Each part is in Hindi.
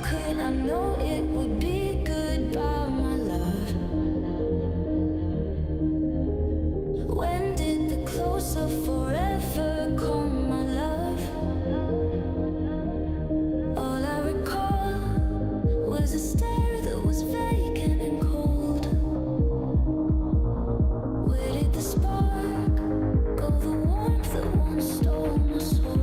could I know it would be goodbye, my love? When did the close of forever come, my love? All I recall was a stare that was vacant and cold. Where did the spark go, the warmth that once stole my soul?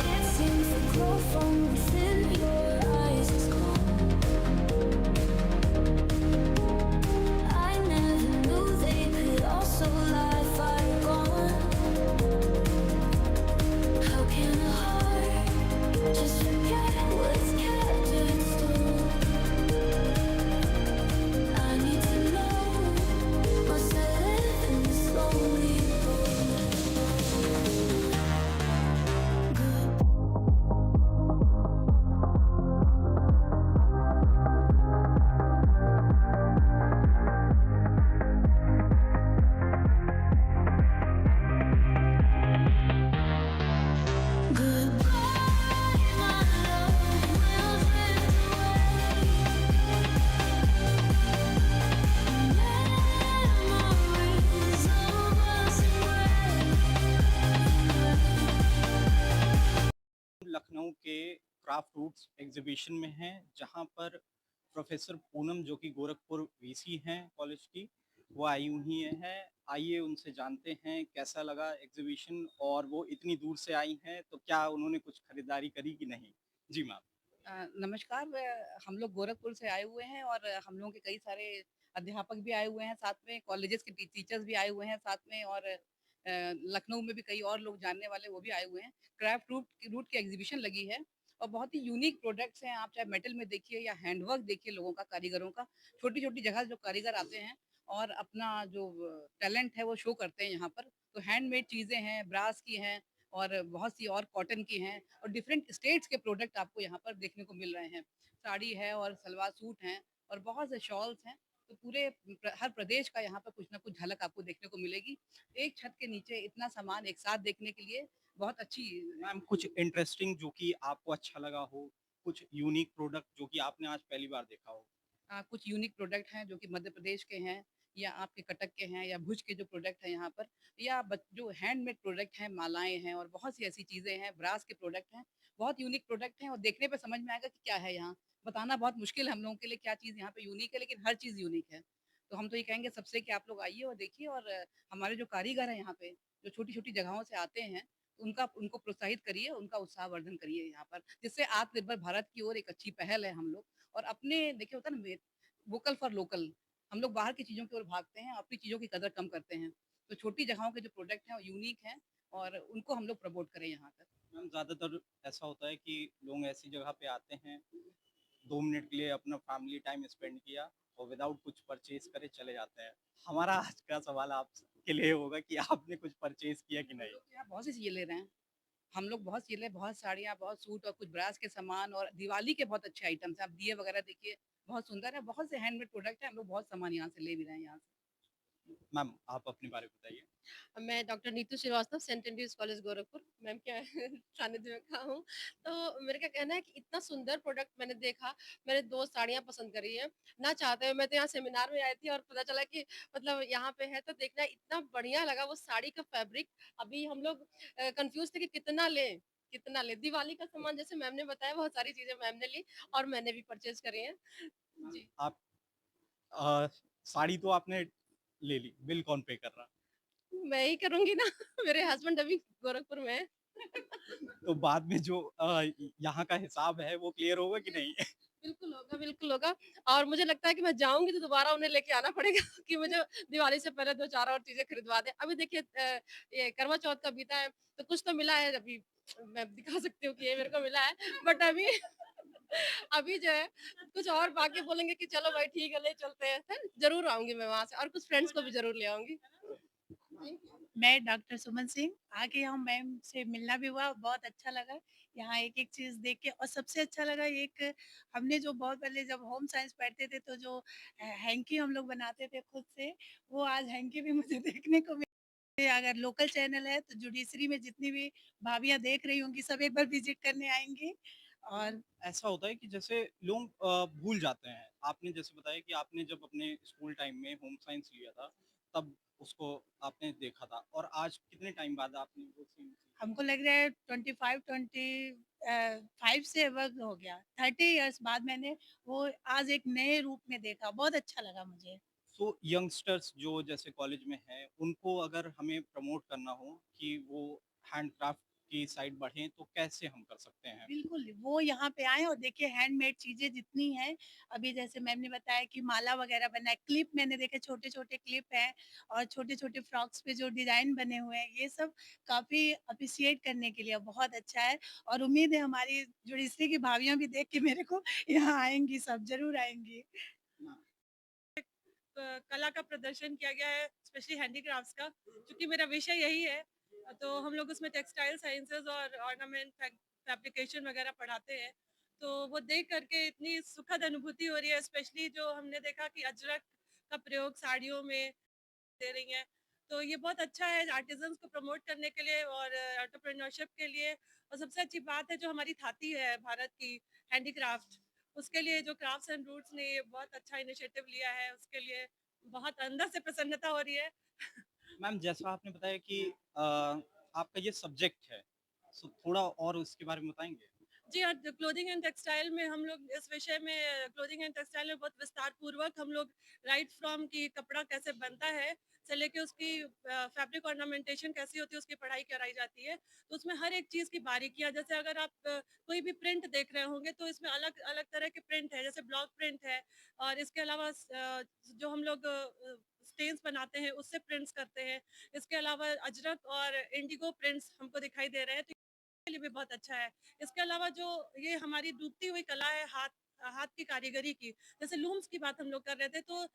It seems the glow from within your eyes is gone. I never knew they could also lie fire gone. How can a heart just forget what's kept in stone? I need to know, must I live in this lonely road? Good. Goodbye, my love, we'll drift away. Memories of us Lucknow के क्राफ्ट रूट्स एग्जीबिशन में हैं, जहां पर प्रोफेसर पूनम जो कि गोरखपुर वीसी हैं कॉलेज की, वो आई हुई हैं। आइए उनसे जानते हैं कैसा लगा एग्जीबिशन, और वो इतनी दूर से आई हैं तो क्या उन्होंने कुछ खरीदारी करी कि नहीं। जी मैम। नमस्कार। हम लोग गोरखपुर से आए हुए हैं और हम लोगों के कई सारे अध्यापक भी आए हुए हैं साथ में, कॉलेजेस के टीचर्स भी आए हुए हैं साथ में, और लखनऊ में भी कई और लोग जानने वाले वो भी आए हुए हैं। क्राफ्ट रूट रूट की एग्जीबिशन लगी है और बहुत ही यूनिक प्रोडक्ट्स हैं। आप चाहे मेटल में देखिए या हैंडवर्क देखिए लोगों का, कारीगरों का। छोटी-छोटी जगह जो कारीगर आते हैं और अपना जो टैलेंट है वो शो करते हैं यहाँ पर। तो हैंडमेड चीज़ें हैं, ब्रास की हैं और बहुत सी और कॉटन की हैं, और डिफरेंट स्टेट्स के प्रोडक्ट आपको यहाँ पर देखने को मिल रहे हैं। साड़ी है और सलवार सूट हैं और बहुत से शॉल्स हैं। तो पूरे हर प्रदेश का यहाँ पर कुछ ना कुछ झलक आपको देखने को मिलेगी। एक छत के नीचे इतना सामान एक साथ देखने के लिए बहुत अच्छी। मैम, कुछ इंटरेस्टिंग जो कि आपको अच्छा लगा हो, कुछ यूनिक प्रोडक्ट जो कि आपने आज पहली बार देखा हो। कुछ यूनिक प्रोडक्ट हैं जो कि मध्य प्रदेश के हैं या आपके कटक के हैं या भुज के जो प्रोडक्ट हैं यहाँ पर, या जो हैंडमेड प्रोडक्ट हैं, मालाएं हैं और बहुत सी ऐसी चीजें हैं, ब्रास के प्रोडक्ट हैं। बहुत यूनिक प्रोडक्ट हैं और देखने पे समझ में आएगा कि क्या है यहाँ। बताना बहुत मुश्किल है हम लोगों के लिए क्या चीज़ यहाँ पे यूनिक है, लेकिन हर चीज़ यूनिक है। तो हम तो ये कहेंगे सबसे कि आप लोग आइए और देखिए, और हमारे जो कारीगर हैं यहाँ पे, जो छोटी छोटी जगहों से आते हैं, उनका उनको प्रोत्साहित करिए, उनका उत्साहवर्धन करिए यहाँ पर, जिससे आत्मनिर्भर भारत की ओर एक अच्छी पहल है। हम लोग और अपने देखिए होता है ना, वोकल फॉर लोकल। हम लोग बाहर की चीज़ों की ओर भागते हैं, अपनी चीज़ों की कदर कम करते हैं। तो छोटी जगहों के जो प्रोडक्ट हैं वो यूनिक हैं और उनको हम लोग प्रमोट करें यहाँ पर। मैम, ज़्यादातर ऐसा होता है कि लोग ऐसी जगह पे आते हैं, 2 मिनट के लिए अपना फैमिली टाइम स्पेंड किया और विदाउट कुछ परचेज करे चले जाते हैं। हमारा आज का सवाल आपके लिए होगा कि आपने कुछ परचेज किया कि हम नहीं। लोग तो यहाँ बहुत सी चीज़ें ले रहे हैं। हम लोग बहुत चीज़ें, बहुत साड़ियाँ, बहुत सूट और कुछ ब्रास के सामान और दिवाली के बहुत अच्छे आइटम्स हैं। आप दिए वगैरह देखिए, बहुत सुंदर है। बहुत से हैंडमेड प्रोडक्ट हैं। हम लोग बहुत सामान यहाँ से ले भी रहे हैं यहाँ से। मैम, आप अपने बारे में बताइए। मैं doctor Neetu Srivastava, Saint Andrew's College Gorakhpur ma'am के सानिध्य में का हूँ। तो मेरा क्या कहना है कि इतना सुंदर प्रोडक्ट मैंने देखा, मैंने 2 साड़ियाँ पसंद करी हैं। ना चाहते हुए मैं तो यहाँ सेमिनार में आई थी और पता चला कि मतलब यहाँ पे है, तो देखना इतना बढ़िया लगा वो साड़ी का फैब्रिक। अभी हम लोग कन्फ्यूज़ थे कि कितना लें? दिवाली का सामान जैसे मैम ने बताया बहुत सारी चीज़ें मैम ने ली और मैंने भी परचेज़ करी हैं। मैम, जी। आप साड़ी तो आपने ले ली, बिल कौन पे कर रहा? मैं ही करूँगी ना मेरे हस्बैंड अभी गोरखपुर में हैं। तो बाद में जो यहाँ का हिसाब है वो क्लियर होगा कि नहीं? बिल्कुल होगा और मुझे लगता है कि मैं जाऊँगी तो दोबारा उन्हें लेके आना पड़ेगा कि मुझे दिवाली से पहले 2-4 और चीज़ें खरीदवा दें। अभी देखिए ये करवा चौथ का बीता है, तो कुछ तो मिला है अभी मैं दिखा सकती हूँ कि ये मेरे को मिला है, बट अभी अभी जो है कुछ और बाकी बोलेंगे कि चलो भाई ठीक है, ले चलते हैं, फिर ज़रूर आऊँगी मैं वहाँ से और कुछ फ्रेंड्स को भी ज़रूर ले आऊँगी। Thank you. मैं डॉक्टर सुमन सिंह आके यहाँ मैम से मिलना भी हुआ, बहुत अच्छा लगा। यहाँ एक-एक चीज़ देख के और सबसे अच्छा लगा एक हमने जो बहुत पहले जब होम साइंस पढ़ते थे तो जो हैंकी हम लोग बनाते थे खुद से, वो आज हैंकी भी मुझे देखने को मिली। अगर लोकल चैनल है तो जुडिशरी में जितनी भी भाभियाँ देख रही होंगी सब एक बार विज़िट करने आएँगी मैम, और ऐसा होता है कि जैसे लोग भूल जाते हैं। आपने जैसे बताया कि आपने जब अपने स्कूल टाइम में होम साइंस लिया था, तब उसको आपने देखा था और आज कितने टाइम बाद आपने वो सीन सीखा? हमको लग रहा है 5 से अबव हो गया। 30 इयर्स बाद मैंने वो आज एक नए रूप में देखा, बहुत अच्छा लगा मुझे। सो यंगस्टर्स जो जैसे कॉलेज में हैं, उनको अगर हमें प्रमोट करना हो कि वो हैंडक्राफ्ट की साइड बढ़ें, तो कैसे हम कर सकते हैं? बिल्कुल, वो यहाँ पे आएँ और देखिए हैंडमेड चीज़ें जितनी हैं, अभी जैसे मैम ने बताया कि माला वगैरह बना है, क्लिप मैंने देखे छोटे-छोटे क्लिप हैं और छोटे-छोटे फ्रॉक्स पे जो डिज़ाइन बने हुए हैं, ये सब काफ़ी एप्रिशिएट करने के लिए बहुत अच्छा है और उम्मीद है हमारी जुडिशरी की भाभियाँ भी देख के मेरे को यहाँ आएँगी सब, ज़रूर आएँगी। कला का प्रदर्शन किया गया है स्पेशली हैंडीक्राफ्ट्स का क्योंकि मेरा विषय यही है तो हम लोग उसमें टेक्सटाइल साइंसेज और ऑर्नामेंट फैब्रिकेशन वगैरह पढ़ाते हैं तो वो देख करके इतनी सुखद अनुभूति हो रही है स्पेशली जो हमने देखा कि अजरक का प्रयोग साड़ियों में दे रही हैं तो ये बहुत अच्छा है आर्टिजन्स को प्रमोट करने के लिए और एंटरप्रेन्योरशिप के लिए और सबसे अच्छी बात है जो हमारी थाती है भारत की हैंडीक्राफ्ट उसके लिए जो क्राफ्ट्स एंड रूट्स ने ये बहुत अच्छा इनिशिएटिव लिया है उसके लिए बहुत अंदर से प्रसन्नता हो रही है मैम, जैसा आपने बताया कि आपका ये सब्जेक्ट है, सो थोड़ा और उसके बारे में बताएँगे? जी हाँ, क्लोथिंग एंड टेक्सटाइल में हम लोग इस विषय में क्लोथिंग एंड टेक्सटाइल में बहुत विस्तार पूर्वक हम लोग राइट फ्रॉम की कपड़ा कैसे बनता है से लेके उसकी फैब्रिक ऑर्नामेंटेशन कैसी होती है उसकी पढ़ाई कराई जाती है तो उसमें हर एक चीज़ की बारीकियां जैसे अगर आप कोई भी प्रिंट देख रहे होंगे तो इसमें अलग अलग तरह के प्रिंट है जैसे ब्लॉक प्रिंट है और इसके अलावा जो हम लोग स्टेन्स बनाते हैं उससे प्रिंट्स करते हैं इसके अलावा अजरक और इंडिगो प्रिंट्स हमको दिखाई दे रहे हैं तो के लिए भी बहुत अच्छा है इसके अलावा जो ये हमारी डूबती हुई कला है हाथ हाथ की कारीगरी की जैसे लूम्स की बात हम लोग कर रहे थे तो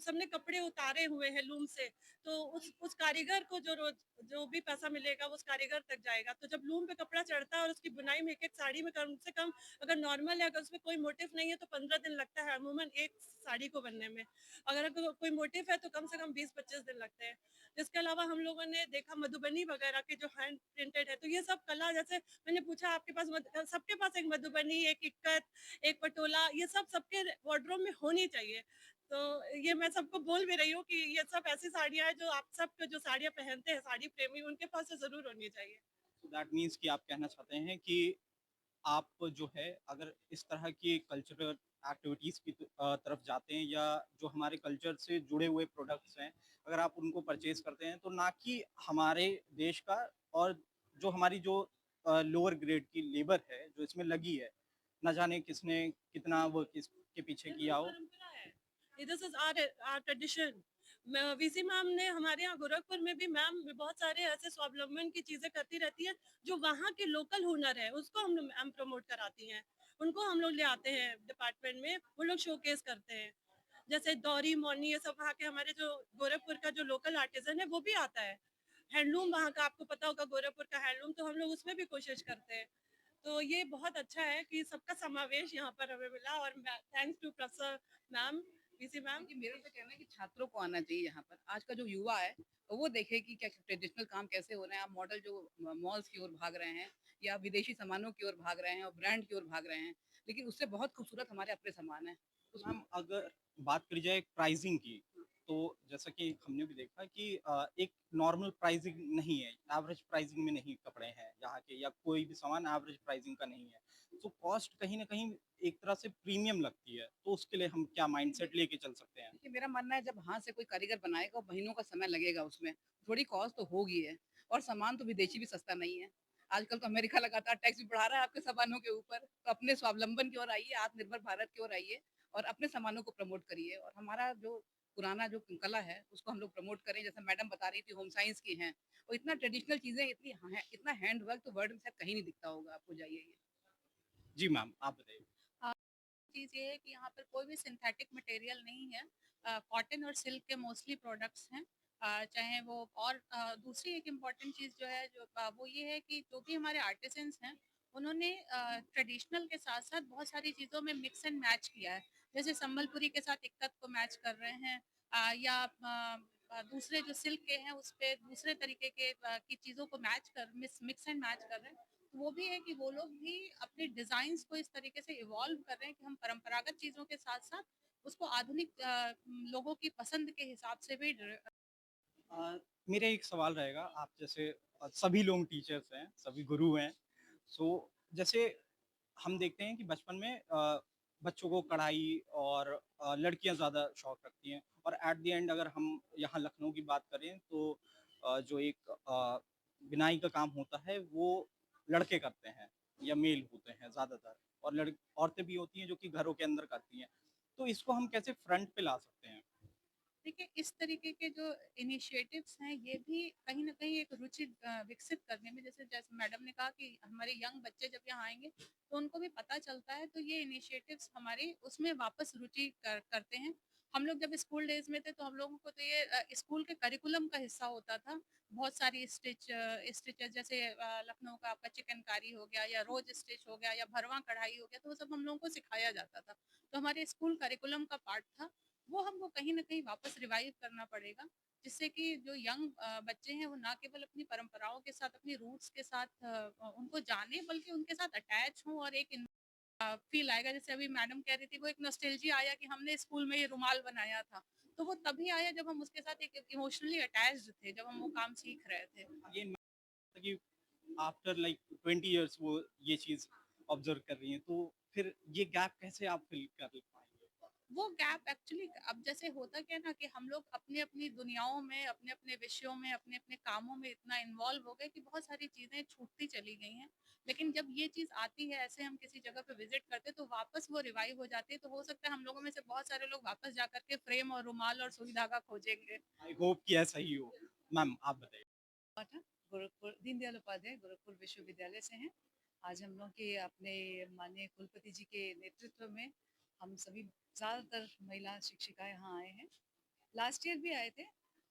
सबने कपड़े उतारे हुए हैं लूम से तो उस कारीगर को जो भी पैसा मिलेगा वो उस कारीगर तक जाएगा तो जब लूम पे कपड़ा चढ़ता है और उसकी बुनाई में एक एक साड़ी में कम से कम अगर नॉर्मल है अगर उसमें कोई मोटिव नहीं है तो 15 दिन लगता है अमूमन एक साड़ी को बनने में अगर कोई मोटिव है तो कम से कम 20-25 दिन लगते हैं इसके अलावा हम लोगों ने देखा मधुबनी वगैरह के जो हैंड प्रिंटेड है तो ये सब कला जैसे मैंने पूछा आपके पास सबके पास एक मधुबनी एक इक्कत एक पटोला ये सब सबके वार्डरोब में होनी चाहिए तो ये मैं सबको बोल भी रही हूँ कि ये सब ऐसी साड़ियाँ हैं जो आप सब जो साड़ियाँ पहनते हैं साड़ी प्रेमी उनके पास तो जरूर होनी चाहिए सो दैट मीन्स कि आप कहना चाहते हैं कि आप जो है अगर इस तरह की कल्चरल एक्टिविटीज़ की तरफ जाते हैं या जो हमारे कल्चर से जुड़े हुए प्रोडक्ट्स हैं, अगर आप उनको परचेज़ करते हैं, तो ना कि हमारे देश का और जो हमारी जो लोअर ग्रेड की लेबर है, जो इसमें लगी है, ना जाने किसने कितना वर्क इसके पीछे बिल्कुल किया हो। परंपरा है this is our tradition VC ma'am ने हमारे यहाँ गोरखपुर में भी मैम बहुत सारे ऐसे स्वावलंबन की चीजें करती रहती है जो वहाँ के लोकल हुनर है उसको हम मैम प्रमोट कराती हैं उनको हम लोग ले आते हैं डिपार्टमेंट में वो लोग शोकेस करते हैं जैसे दौरी मोनी ये सब वहाँ के हमारे जो गोरखपुर का जो लोकल आर्टिजन है वो भी आता है हैंडलूम वहाँ का आपको पता होगा गोरखपुर का हैंडलूम तो हम लोग उसमें भी कोशिश करते हैं तो ये बहुत अच्छा है कि सबका समावेश यहाँ पर हमें मिला और thanks to professor ma'am PC ma'am कि मेरा तो कहना है कि छात्रों को आना चाहिए यहाँ पर आज का जो युवा है वो देखे कि क्या ट्रेडिशनल काम कैसे हो रहे हैं आप मॉडल जो मॉल्स की ओर भाग रहे हैं या विदेशी सामानों की ओर भाग रहे हैं और ब्रांड की ओर भाग रहे हैं लेकिन उससे बहुत खूबसूरत हमारे अपने सामान है उसमें मैम, अगर बात करी जाए प्राइसिंग की, तो जैसा कि हमने भी देखा कि एक नॉर्मल प्राइसिंग नहीं है, एवरेज प्राइसिंग में नहीं कपड़े हैं यहाँ के या कोई भी सामान एवरेज प्राइसिंग का नहीं है। तो कॉस्ट कहीं न कहीं एक तरह से प्रीमियम लगती है, तो उसके लिए हम क्या माइंडसेट लेके चल सकते हैं? देखिए मेरा मानना है जब हाथ से कोई कारीगर बनाएगा और महीनों का समय लगेगा उसमें थोड़ी कॉस्ट तो होगी है और सामान तो विदेशी भी सस्ता नहीं है आजकल तो अमेरिका लगातार टैक्स भी बढ़ा रहा है आपके सामानों के ऊपर। तो अपने स्वावलंबन की ओर आइए, आत्मनिर्भर भारत की ओर आइए और अपने सामानों को प्रमोट करिए और हमारा जो पुराना जो कला है, उसको हम लोग प्रमोट करें। जैसे मैडम बता रही थी होम साइंस की हैं, और इतना ट्रेडिशनल चीज़ें इतना हैंड वर्क तो वर्ल्ड में शायद कहीं नहीं दिखता होगा, आपको जाइए ये। जी मैम, आप बताइए। चीज़ ये है कि यहाँ पर कोई भी सिंथेटिक मटेरियल नहीं है। कॉटन और सिल्क के मोस्टली प्रोडक्ट्स हैं। चाहे वो और दूसरी एक इम्पॉर्टेंट चीज़ जो है वो ये है कि जो भी हमारे आर्टिसंस हैं उन्होंने ट्रेडिशनल के साथ-साथ बहुत सारी चीज़ों में मिक्स एंड मैच किया है। जैसे संबलपुरी के साथ इक्कत को मैच कर रहे हैं, दूसरे जो सिल्क के हैं उस पे दूसरे तरीके के की चीज़ों को मैच कर मिक्स एंड मैच कर रहे हैं। तो वो भी है कि वो लोग भी अपने डिज़ाइन्स को इस तरीके से इवॉल्व कर रहे हैं कि हम परंपरागत चीज़ों के साथ-साथ उसको आधुनिक लोगों की पसंद के हिसाब से भी अ, मेरा एक सवाल रहेगा, आप जैसे सभी लोग टीचर्स हैं, सभी गुरु हैं, सो जैसे हम देखते हैं कि बचपन में बच्चों को कढ़ाई और लड़कियां ज़्यादा शौक रखती हैं, और एट द एंड अगर हम यहाँ लखनऊ की बात करें तो जो एक बिनाई का काम होता है वो लड़के करते हैं या मेल होते हैं ज़्यादातर, और औरतें भी होती हैं जो कि घरों के अंदर करती हैं। तो इसको हम कैसे फ्रंट पे ला सकते हैं? देखिए, इस तरीके के जो इनिशिएटिव्स हैं, ये भी कहीं न कहीं एक रुचि विकसित करने में जैसे जैसे मैडम ने कहा कि हमारे यंग बच्चे जब यहाँ आएँगे, तो उनको भी पता चलता है, तो ये इनिशिएटिव्स हमारी उसमें वापस रुचि करते हैं। हम लोग जब स्कूल डेज़ में थे, तो हम लोगों को तो ये स्कूल के करिकुलम का हिस्सा होता था। बहुत सारी स्टिचेज़ जैसे लखनऊ का आपका चिकनकारी हो गया या रोज़ स्टिच हो गया या भरवां कढ़ाई हो गया, तो वो सब हम लोगों को सिखाया जाता था। तो हमारे स्कूल करिकुलम का पार्ट था। वो हमको कहीं न कहीं वापस रिवाइव करना पड़ेगा, जिससे कि जो यंग बच्चे हैं वो ना केवल अपनी परंपराओं के साथ, अपनी रूट्स के साथ उनको जाने बल्कि उनके साथ अटैच हों और एक फ़ील आएगा। जैसे अभी मैडम कह रही थी वो एक नॉस्टैल्जिया आया कि हमने स्कूल में ये रुमाल बनाया था। तो वो तभी आया जब हम उसके साथ एक इमोशनली अटैच्ड थे, जब हम वो काम सीख रहे थे। अगेन कि आफ्टर लाइक 20 इयर्स वो ये चीज़ ऑब्जर्व कर रही हैं, तो फिर ये गैप कैसे आप फिल कर पाएँगे? वो गैप एक्चुअली अब जैसे होता क्या है ना कि हम लोग अपनी-अपनी दुनियाओं में, अपने-अपने विषयों में, अपने-अपने कामों में इतना इन्वॉल्व हो गए कि बहुत सारी चीज़ें छूटती चली गई हैं। लेकिन जब ये चीज़ आती है, ऐसे हम किसी जगह पे विज़िट करते हैं, तो वापस वो रिवाइव हो जाती है। तो हो सकता है हम लोगों में से बहुत सारे लोग वापस जाकर के फ्रेम और रुमाल और सुई धागा खोजेंगे। आई होप कि ऐसा ही हो। मैम आप बताइए। पाठक गोरखपुर दीनदयाल उपाध्याय गोरखपुर विश्वविद्यालय से हैं। आज हम लोग के अपने माननीय कुलपति जी के नेतृत्व में हम सभी ज़्यादातर महिला शिक्षिकाएं यहाँ आए हैं। लास्ट ईयर भी आए थे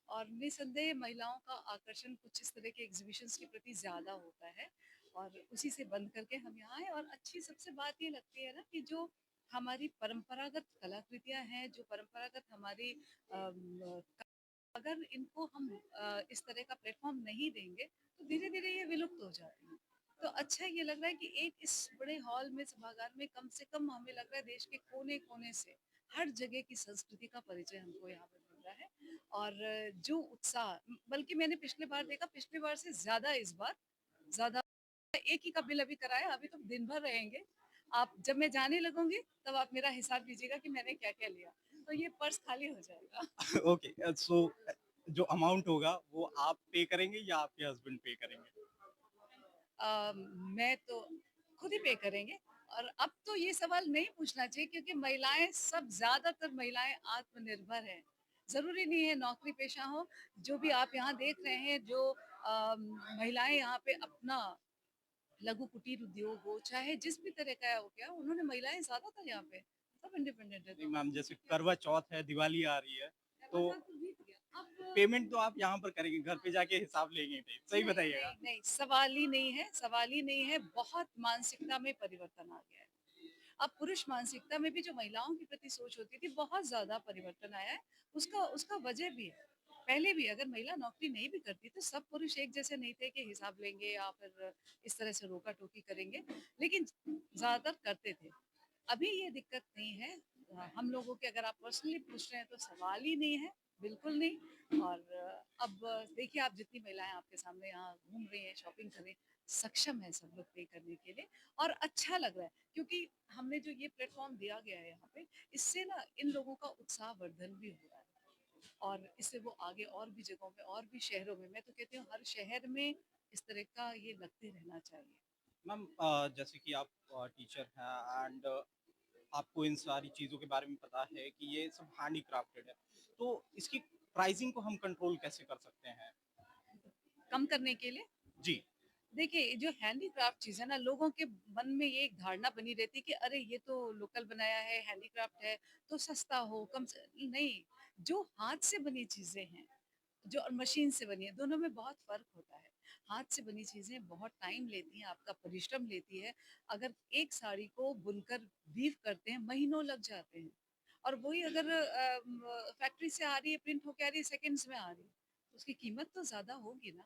और निसंदेह महिलाओं का आकर्षण कुछ इस तरह के एग्जीबिशंस के प्रति ज़्यादा होता है और उसी से बंद करके हम यहाँ आए। और अच्छी सबसे बात ये लगती है ना कि जो हमारी परंपरागत कलाकृतियाँ हैं, जो परंपरागत हमारी अम, अगर इनको हम इस तरह का प्लेटफॉर्म नहीं देंगे तो धीरे-धीरे ये विलुप्त हो जाती हैं। तो अच्छा ये लग रहा है कि एक इस बड़े हॉल में सभागार में कम से कम हमें लग रहा है देश के कोने-कोने से हर जगह की संस्कृति का परिचय हमको यहाँ पे मिल रहा है। और जो उत्साह बल्कि मैंने पिछले बार देखा, पिछली बार से ज़्यादा इस बार ज़्यादा एक ही का बिल अभी कराया, अभी तो दिन भर रहेंगे। आप जब मैं जाने लगूँगी तब आप मेरा हिसाब कीजिएगा कि मैंने क्या-क्या लिया। तो ये पर्स खाली हो जाएगा। ओके, सो जो अमाउंट होगा वो आप पे करेंगे या आपके हस्बैंड पे करेंगे? मैं तो खुद ही पे करेंगे और अब तो ये सवाल नहीं पूछना चाहिए क्योंकि महिलाएं सब ज्यादातर महिलाएं आत्मनिर्भर हैं। जरूरी नहीं है नौकरी पेशा हो। जो भी आप यहाँ देख रहे हैं, जो महिलाएं यहाँ पे अपना लघु कुटीर उद्योग हो चाहे जिस भी तरह का हो गया, उन्होंने महिलाएं ज्यादातर यहाँ पे सब इंडिपेंडेंट है। नहीं तो मैम, जैसे करवा चौथ है, दिवाली आ रही है, करवा तो चौथ तो बीत गया अब। पेमेंट तो आप यहाँ पर करेंगे, घर पे जाके हिसाब लेंगे नहीं, सही नहीं, बताइएगा? नहीं, नहीं, सवाल ही नहीं है, सवाल ही नहीं है। बहुत मानसिकता में परिवर्तन आ गया है। अब पुरुष मानसिकता में भी जो महिलाओं के प्रति सोच होती थी, बहुत ज़्यादा परिवर्तन आया है। उसका उसका वजह भी है। पहले भी अगर महिला नौकरी नहीं भी करती तो सब पुरुष एक जैसे नहीं थे कि हिसाब लेंगे या फिर इस तरह से रोका-टोकी करेंगे, लेकिन ज़्यादातर करते थे। अभी ये दिक्कत नहीं है। हम लोगों के अगर आप पर्सनली पूछ रहे हैं तो सवाल ही नहीं है, बिल्कुल नहीं। और अब देखिए आप जितनी महिलाएं आपके सामने यहाँ घूम रही हैं, शॉपिंग कर रही हैं, सक्षम है सब लोग पे करने के लिए और अच्छा लग रहा है क्योंकि हमने जो ये प्लेटफॉर्म दिया गया है यहाँ पे, इससे ना इन लोगों का उत्साह वर्धन भी हो रहा है और इससे वो आगे और भी जगहों में और भी शहरों में, मैं तो कहती हूँ हर शहर में इस तरह का ये लगते रहना चाहिए। मैम जैसे कि आप टीचर हैं एंड आपको इन सारी चीज़ों के बारे में पता है कि ये सब हैंडीक्राफ्टेड है, तो इसकी प्राइसिंग को हम कंट्रोल कैसे कर सकते हैं? कम करने के लिए जी, देखिए, जो हैंडीक्राफ्ट चीज़ है ना, लोगों के मन में ये एक धारणा बनी रहती है कि अरे ये तो लोकल बनाया है, हैंडीक्राफ्ट है, तो सस्ता हो, कम से नहीं, जो हाथ से बनी चीज़ें हैं, जो मशीन से बनी है, दोनों में बहुत फ़र्क होता है। हाथ से बनी चीज़ें बहुत टाइम लेती हैं, आपका परिश्रम लेती है। अगर एक साड़ी को बुनकर वीव करते हैं, महीनों लग जाते हैं और वही अगर फैक्ट्री से आ रही है, प्रिंट होके आ रही है, सेकंड्स में आ रही है, तो उसकी कीमत तो ज़्यादा होगी ना।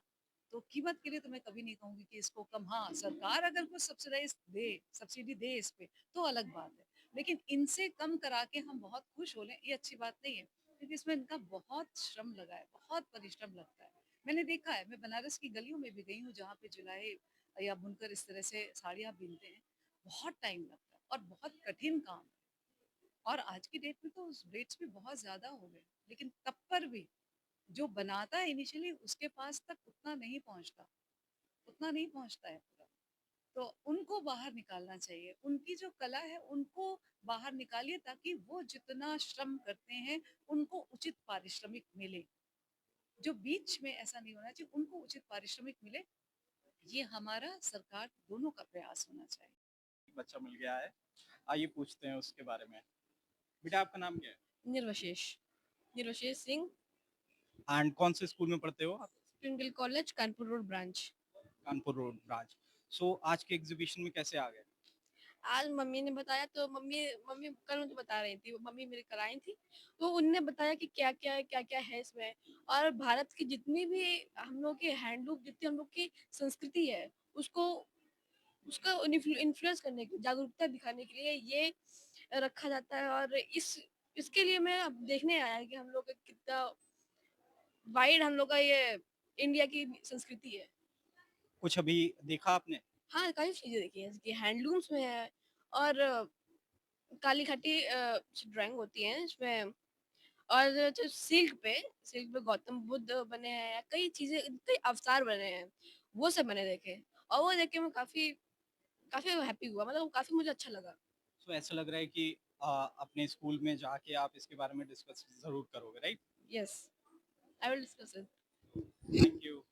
तो कीमत के लिए तो मैं कभी नहीं कहूँगी कि इसको कम हाँ, सरकार अगर कुछ सब्सिडी दे इस पे, तो अलग बात है। लेकिन इनसे कम करा के हम बहुत खुश हो लें, ये अच्छी बात नहीं है। क्योंकि इसमें इनका बहुत श्रम लगा है, बहुत परिश्रम लगता है। मैंने देखा है, मैं बनारस की गलियों में भी गई हूँ जहाँ पे जुलाहे या बुनकर इस तरह से साड़ियाँ बीनते हैं। बहुत टाइम लगता है और बहुत कठिन काम है। और आज की डेट में तो रेट्स भी बहुत ज़्यादा हो गए। लेकिन तब पर भी जो बनाता है इनिशियली उसके पास तक उतना नहीं पहुँचता है पूरा। तो उनको बाहर निकालना चाहिए। उनकी जो कला है उनको बाहर निकालिए ताकि वो जितना श्रम करते हैं उनको उचित पारिश्रमिक मिले। जो बीच में ऐसा नहीं होना चाहिए, उनको उचित पारिश्रमिक मिले। ये हमारा सरकार दोनों का प्रयास होना चाहिए। बच्चा मिल गया है, आइए पूछते हैं उसके बारे में। बेटा आपका नाम क्या है? निर्वशेष निर्वशेष सिंह, एंड कौन से स्कूल में पढ़ते हो आप? Twinkle college, Kanpur road branch. Kanpur road branch. So आज के एग्ज़िबिशन में कैसे आ गए? आज मम्मी ने बताया तो मम्मी मम्मी कल मुझे बता रही थी, वो मम्मी मेरी कल आई थी, तो उनने बताया कि क्या-क्या है इसमें और भारत की जितनी भी हम लोग की हैंडलूम, जितनी हम लोग की संस्कृति है, उसको उसका इन्फ्लुएंस करने की, जागरूकता दिखाने के लिए ये रखा जाता है और इसके लिए मैं अब देखने आया कि हम लोग का कितना वाइड हम लोग का ये इंडिया की संस्कृति है। कुछ अभी देखा आपने? हाँ, काफ़ी चीज़ें देखी हैं, जैसे कि हैंडलूम्स में है और काली खट्टी ड्राइंग होती है इसमें और जो सिल्क पे गौतम बुद्ध बने हैं, कई चीज़ें कई अवतार बने हैं, वो सब मैंने देखे और वो देख के मैं काफ़ी काफ़ी हैप्पी हुआ मतलब काफ़ी मुझे अच्छा लगा। सो ऐसा लग रहा है कि अपने स्कूल में जाके आप इसके बारे में डिस्कस ज़रूर करोगे, right? Yes, I will discuss it. Thank you.